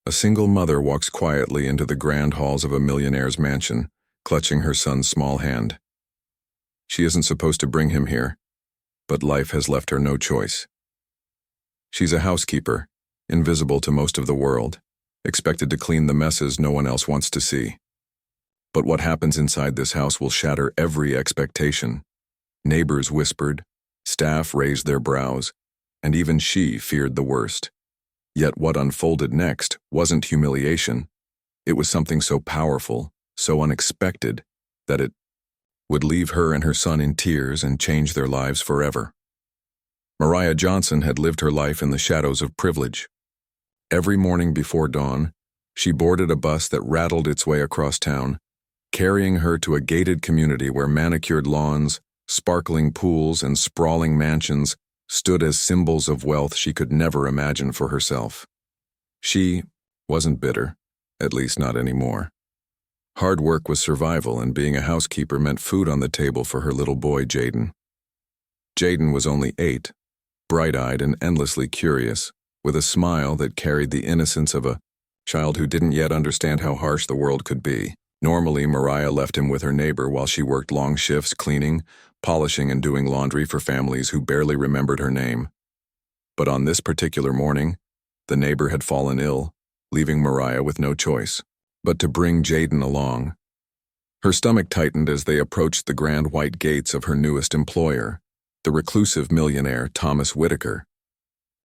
A single mother walks quietly into the grand halls of a millionaire's mansion, clutching her son's small hand. She isn't supposed to bring him here, but life has left her no choice. She's a housekeeper, invisible to most of the world, expected to clean the messes no one else wants to see. But what happens inside this house will shatter every expectation. Neighbors whispered, staff raised their brows, and even she feared the worst. Yet what unfolded next wasn't humiliation. It was something so powerful, so unexpected, that it would leave her and her son in tears and change their lives forever. Mariah Johnson had lived her life in the shadows of privilege. Every morning before dawn, she boarded a bus that rattled its way across town, carrying her to a gated community where manicured lawns, sparkling pools, and sprawling mansions stood as symbols of wealth she could never imagine for herself. She wasn't bitter, at least not anymore. Hard work was survival, and being a housekeeper meant food on the table for her little boy, Jaden. Jaden was only 8, bright-eyed and endlessly curious, with a smile that carried the innocence of a child who didn't yet understand how harsh the world could be. Normally, Mariah left him with her neighbor while she worked long shifts cleaning, polishing, and doing laundry for families who barely remembered her name. But on this particular morning, the neighbor had fallen ill, leaving Mariah with no choice but to bring Jaden along. Her stomach tightened as they approached the grand white gates of her newest employer, the reclusive millionaire Thomas Whitaker.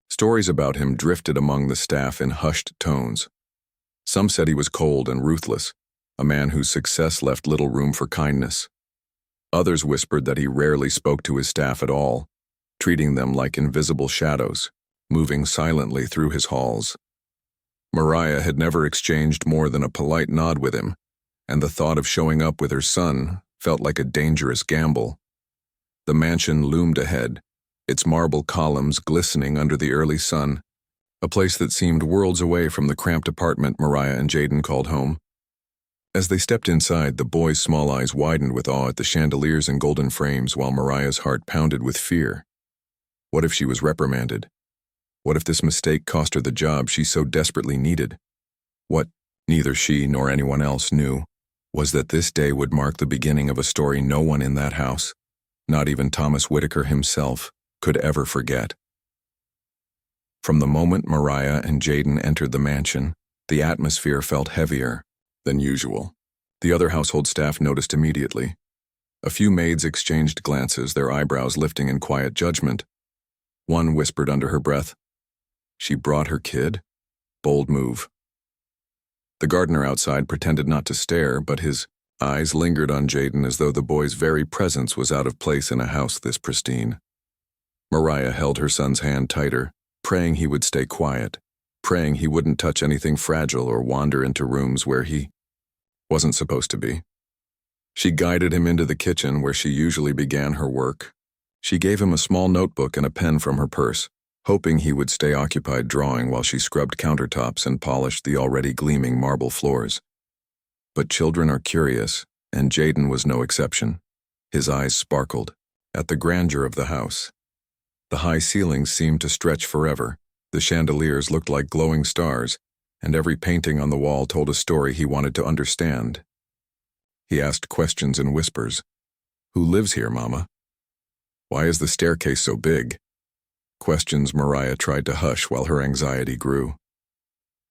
Stories about him drifted among the staff in hushed tones. Some said he was cold and ruthless, a man whose success left little room for kindness. Others whispered that he rarely spoke to his staff at all, treating them like invisible shadows, moving silently through his halls. Mariah had never exchanged more than a polite nod with him, and the thought of showing up with her son felt like a dangerous gamble. The mansion loomed ahead, its marble columns glistening under the early sun, a place that seemed worlds away from the cramped apartment Mariah and Jaden called home. As they stepped inside, the boy's small eyes widened with awe at the chandeliers and golden frames, while Mariah's heart pounded with fear. What if she was reprimanded? What if this mistake cost her the job she so desperately needed? What neither she nor anyone else knew was that this day would mark the beginning of a story no one in that house, not even Thomas Whitaker himself, could ever forget. From the moment Mariah and Jaden entered the mansion, the atmosphere felt heavier than usual. The other household staff noticed immediately. A few maids exchanged glances, their eyebrows lifting in quiet judgment. One whispered under her breath, "She brought her kid? Bold move." The gardener outside pretended not to stare, but his eyes lingered on Jaden as though the boy's very presence was out of place in a house this pristine. Mariah held her son's hand tighter, praying he would stay quiet, praying he wouldn't touch anything fragile or wander into rooms where he wasn't supposed to be. She guided him into the kitchen where she usually began her work. She gave him a small notebook and a pen from her purse, hoping he would stay occupied drawing while she scrubbed countertops and polished the already gleaming marble floors. But children are curious, and Jaden was no exception. His eyes sparkled at the grandeur of the house. The high ceilings seemed to stretch forever, the chandeliers looked like glowing stars, and every painting on the wall told a story he wanted to understand. He asked questions in whispers. "Who lives here, Mama? Why is the staircase so big?" Questions Mariah tried to hush while her anxiety grew.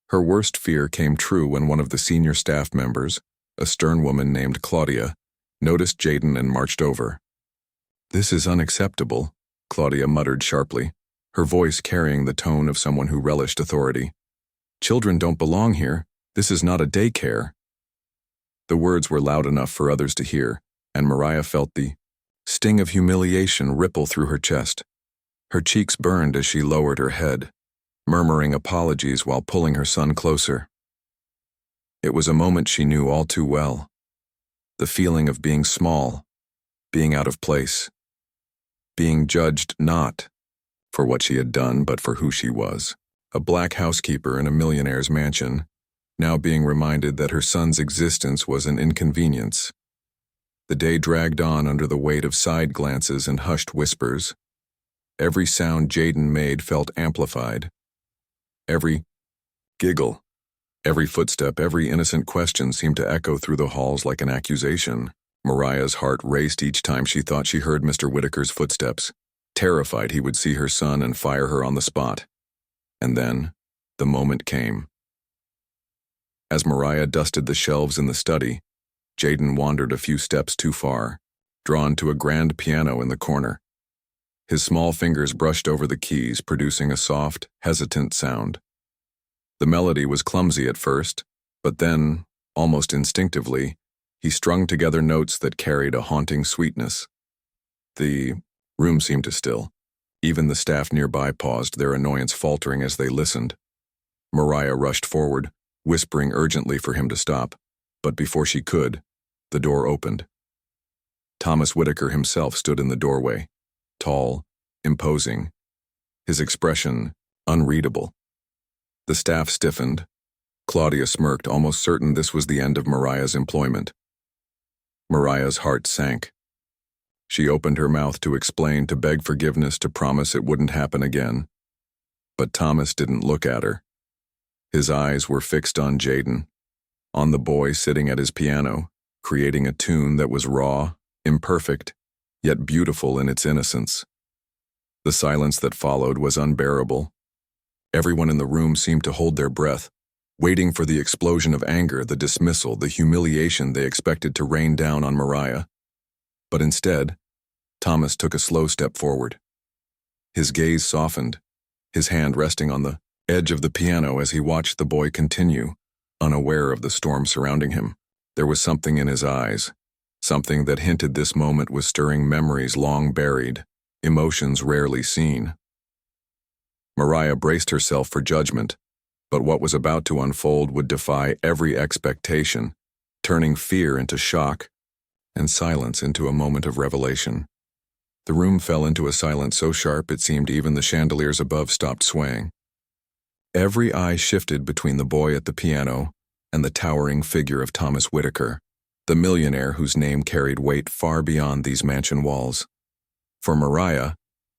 Her worst fear came true when one of the senior staff members, a stern woman named Claudia, noticed Jaden and marched over. "This is unacceptable," Claudia muttered sharply, her voice carrying the tone of someone who relished authority. "Children don't belong here. This is not a daycare." The words were loud enough for others to hear, and Mariah felt the sting of humiliation ripple through her chest. Her cheeks burned as she lowered her head, murmuring apologies while pulling her son closer. It was a moment she knew all too well. The feeling of being small, being out of place, being judged not for what she had done but for who she was. A black housekeeper in a millionaire's mansion, now being reminded that her son's existence was an inconvenience. The day dragged on under the weight of side glances and hushed whispers. Every sound Jaden made felt amplified. Every giggle, Every footstep, every innocent question seemed to echo through the halls like an accusation. Mariah's heart raced each time she thought she heard Mr. Whitaker's footsteps, terrified he would see her son and fire her on the spot. And then, the moment came. As Mariah dusted the shelves in the study, Jaden wandered a few steps too far, drawn to a grand piano in the corner. His small fingers brushed over the keys, producing a soft, hesitant sound. The melody was clumsy at first, but then, almost instinctively, he strung together notes that carried a haunting sweetness. The room seemed to still. Even the staff nearby paused, their annoyance faltering as they listened. Mariah rushed forward, whispering urgently for him to stop, but before she could, the door opened. Thomas Whitaker himself stood in the doorway, tall, imposing, his expression unreadable. The staff stiffened. Claudia smirked, almost certain this was the end of Mariah's employment. Mariah's heart sank. She opened her mouth to explain, to beg forgiveness, to promise it wouldn't happen again. But Thomas didn't look at her. His eyes were fixed on Jaden, on the boy sitting at his piano, creating a tune that was raw, imperfect, yet beautiful in its innocence. The silence that followed was unbearable. Everyone in the room seemed to hold their breath, waiting for the explosion of anger, the dismissal, the humiliation they expected to rain down on Mariah. But instead, Thomas took a slow step forward. His gaze softened, his hand resting on the edge of the piano as he watched the boy continue, unaware of the storm surrounding him. There was something in his eyes, something that hinted this moment was stirring memories long buried, emotions rarely seen. Mariah braced herself for judgment, but what was about to unfold would defy every expectation, turning fear into shock and silence into a moment of revelation. The room fell into a silence so sharp it seemed even the chandeliers above stopped swaying. Every eye shifted between the boy at the piano and the towering figure of Thomas Whitaker, the millionaire whose name carried weight far beyond these mansion walls. For Mariah,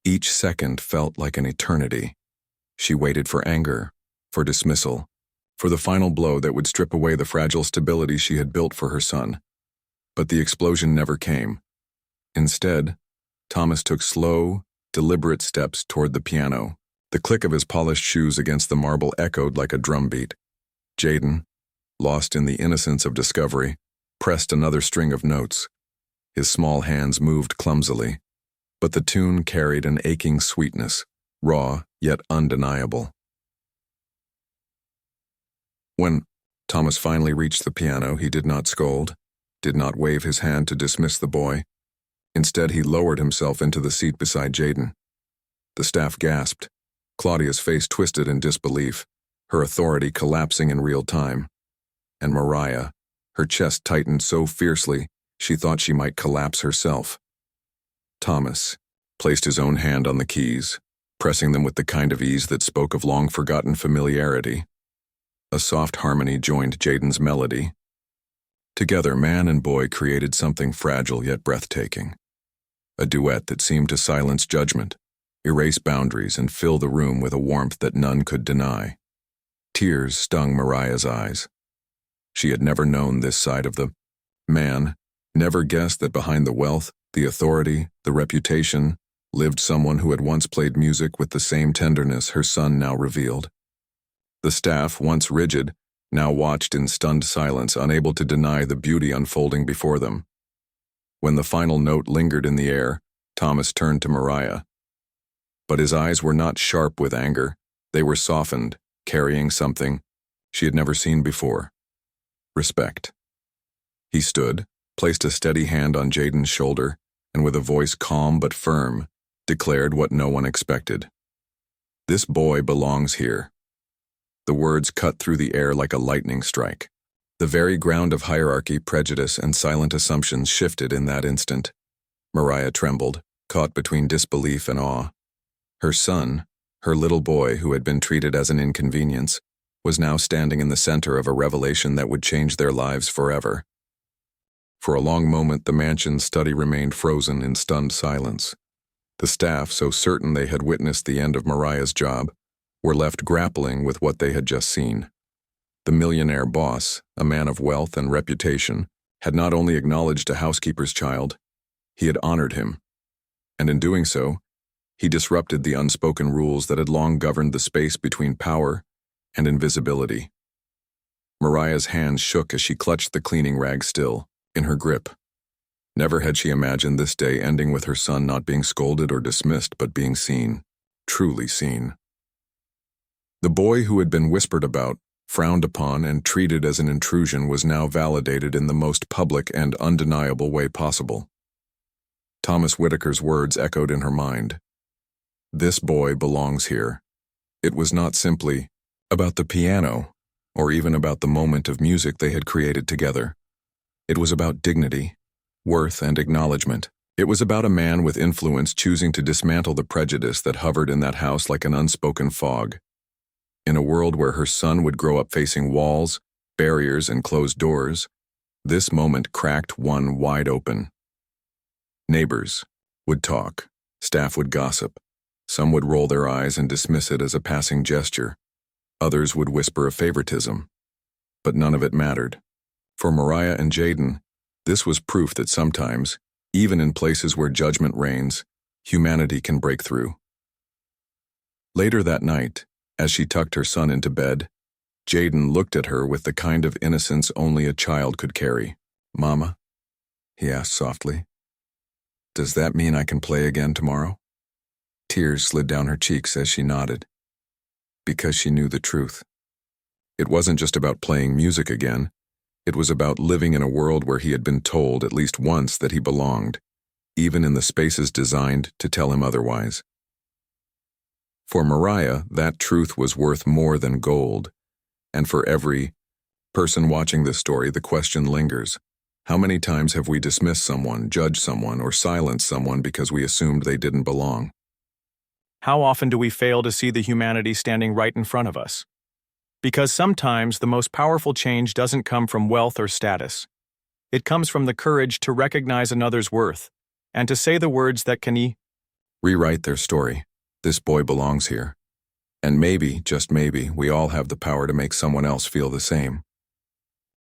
each second felt like an eternity. She waited for anger, for dismissal, for the final blow that would strip away the fragile stability she had built for her son. But the explosion never came. Instead, Thomas took slow, deliberate steps toward the piano. The click of his polished shoes against the marble echoed like a drumbeat. Jaden, lost in the innocence of discovery, pressed another string of notes. His small hands moved clumsily, but the tune carried an aching sweetness, raw yet undeniable. When Thomas finally reached the piano, he did not scold, did not wave his hand to dismiss the boy. Instead, he lowered himself into the seat beside Jaden. The staff gasped. Claudia's face twisted in disbelief, her authority collapsing in real time. And Mariah, her chest tightened so fiercely she thought she might collapse herself. Thomas placed his own hand on the keys, pressing them with the kind of ease that spoke of long-forgotten familiarity. A soft harmony joined Jaden's melody. Together, man and boy created something fragile yet breathtaking. A duet that seemed to silence judgment, erase boundaries, and fill the room with a warmth that none could deny. Tears stung Mariah's eyes. She had never known this side of the man, never guessed that behind the wealth, the authority, the reputation, lived someone who had once played music with the same tenderness her son now revealed. The staff, once rigid, now watched in stunned silence, unable to deny the beauty unfolding before them. When the final note lingered in the air, Thomas turned to Mariah. But his eyes were not sharp with anger. They were softened, carrying something she had never seen before. Respect. He stood, placed a steady hand on Jaden's shoulder, and with a voice calm but firm, declared what no one expected. "This boy belongs here." The words cut through the air like a lightning strike. The very ground of hierarchy, prejudice, and silent assumptions shifted in that instant. Mariah trembled, caught between disbelief and awe. Her son, her little boy who had been treated as an inconvenience, was now standing in the center of a revelation that would change their lives forever. For a long moment, the mansion's study remained frozen in stunned silence. The staff, so certain they had witnessed the end of Mariah's job, were left grappling with what they had just seen. The millionaire boss, a man of wealth and reputation, had not only acknowledged a housekeeper's child, he had honored him. And in doing so, he disrupted the unspoken rules that had long governed the space between power and invisibility. Mariah's hands shook as she clutched the cleaning rag still, in her grip. Never had she imagined this day ending with her son not being scolded or dismissed but being seen, truly seen. The boy who had been whispered about, frowned upon, and treated as an intrusion was now validated in the most public and undeniable way possible. Thomas Whitaker's words echoed in her mind. This boy belongs here. It was not simply about the piano, or even about the moment of music they had created together. It was about dignity, worth, and acknowledgement. It was about a man with influence choosing to dismantle the prejudice that hovered in that house like an unspoken fog. In a world where her son would grow up facing walls, barriers, and closed doors, this moment cracked one wide open. Neighbors would talk, staff would gossip, some would roll their eyes and dismiss it as a passing gesture, others would whisper a favoritism. But none of it mattered. For Mariah and Jaden, this was proof that sometimes, even in places where judgment reigns, humanity can break through. Later that night, as she tucked her son into bed, Jaden looked at her with the kind of innocence only a child could carry. "Mama?" he asked softly. "Does that mean I can play again tomorrow?" Tears slid down her cheeks as she nodded, because she knew the truth. It wasn't just about playing music again. It was about living in a world where he had been told at least once that he belonged, even in the spaces designed to tell him otherwise. For Mariah, that truth was worth more than gold. And for every person watching this story, the question lingers. How many times have we dismissed someone, judged someone, or silenced someone because we assumed they didn't belong? How often do we fail to see the humanity standing right in front of us? Because sometimes the most powerful change doesn't come from wealth or status. It comes from the courage to recognize another's worth and to say the words that can rewrite their story. This boy belongs here. And maybe, just maybe, we all have the power to make someone else feel the same.